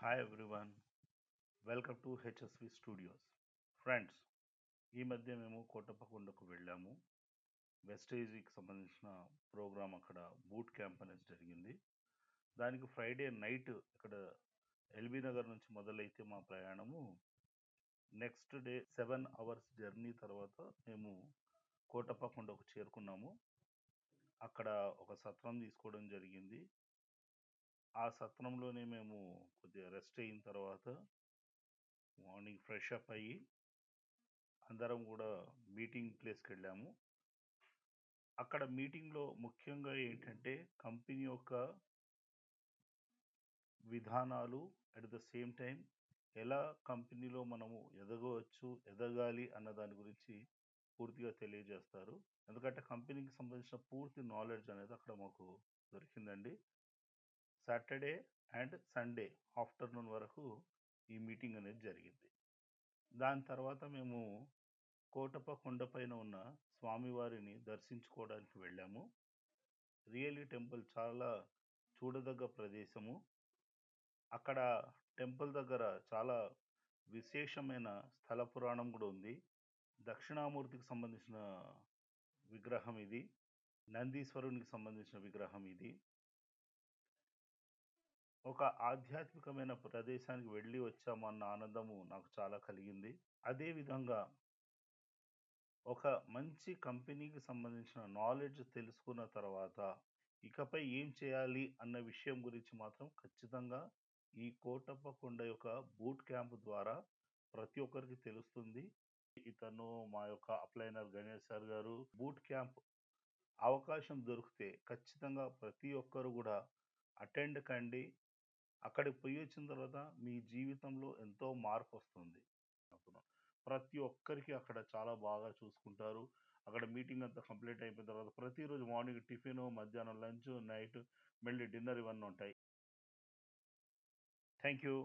Hi everyone, welcome to HSV studios. Friends, ఈ మధ్య మేము కోటప్పకొండకు వెళ్ళాము. వెస్టేజీకి సంబంధించిన ప్రోగ్రామ్ అక్కడ బూట్ క్యాంప్ అనేది జరిగింది. దానికి ఫ్రైడే నైట్ ఇక్కడ ఎల్బీ నగర్ నుంచి మొదలైతే మా ప్రయాణము నెక్స్ట్ డే 7 అవర్స్ జర్నీ తర్వాత మేము కోటప్పకొండకు చేరుకున్నాము. అక్కడ ఒక సత్రం తీసుకోవడం జరిగింది. ఆ సత్రంలోనే మేము కొద్దిగా రెస్ట్ అయిన తర్వాత మార్నింగ్ ఫ్రెష్ అప్ అయ్యి అందరం కూడా మీటింగ్ ప్లేస్కి వెళ్ళాము. అక్కడ మీటింగ్లో ముఖ్యంగా ఏంటంటే కంపెనీ యొక్క విధానాలు, అట్ ద సేమ్ టైం ఎలా కంపెనీలో మనము ఎదగాలి అన్న దాని గురించి పూర్తిగా తెలియజేస్తారు. ఎందుకంటే కంపెనీకి సంబంధించిన పూర్తి నాలెడ్జ్ అనేది అక్కడ మాకు దొరికిందండి. సాటర్డే అండ్ సండే ఆఫ్టర్నూన్ వరకు ఈ మీటింగ్ అనేది జరిగింది. దాని తర్వాత మేము కోటప్ప కొండపైన ఉన్న స్వామివారిని దర్శించుకోవడానికి వెళ్ళాము. రియలీ టెంపుల్ చాలా చూడదగ్గ ప్రదేశము. అక్కడ టెంపుల్ దగ్గర చాలా విశేషమైన స్థల పురాణం కూడా ఉంది. దక్షిణామూర్తికి సంబంధించిన విగ్రహం ఇది. నందీశ్వరునికి సంబంధించిన విగ్రహం ఇది. ఒక ఆధ్యాత్మికమైన ప్రదేశానికి వెళ్ళి వచ్చామన్న ఆనందము నాకు చాలా కలిగింది. అదేవిధంగా ఒక మంచి కంపెనీకి సంబంధించిన నాలెడ్జ్ తెలుసుకున్న తర్వాత ఇకపై ఏం చేయాలి అన్న విషయం గురించి మాత్రం ఖచ్చితంగా ఈ కోటప్పకొండ యొక్క బూట్ క్యాంప్ ద్వారా ప్రతి ఒక్కరికి తెలుస్తుంది. ఇతను మా యొక్క అప్లైనర్ గణేష్ సార్ గారు. బూట్ క్యాంప్ అవకాశం దొరికితే ఖచ్చితంగా ప్రతి ఒక్కరు కూడా అటెండ్ కండి. అక్కడికి పోయి వచ్చిన తర్వాత మీ జీవితంలో ఎంతో మార్పు వస్తుంది. ప్రతి ఒక్కరికి అక్కడ చాలా బాగా చూసుకుంటారు. అక్కడ మీటింగ్ అంతా కంప్లీట్ అయిపోయిన తర్వాత ప్రతిరోజు మార్నింగ్ టిఫిన్, మధ్యాహ్నం లంచ్, నైట్ మళ్ళీ డిన్నర్ ఇవన్నీ ఉంటాయి. Thank you.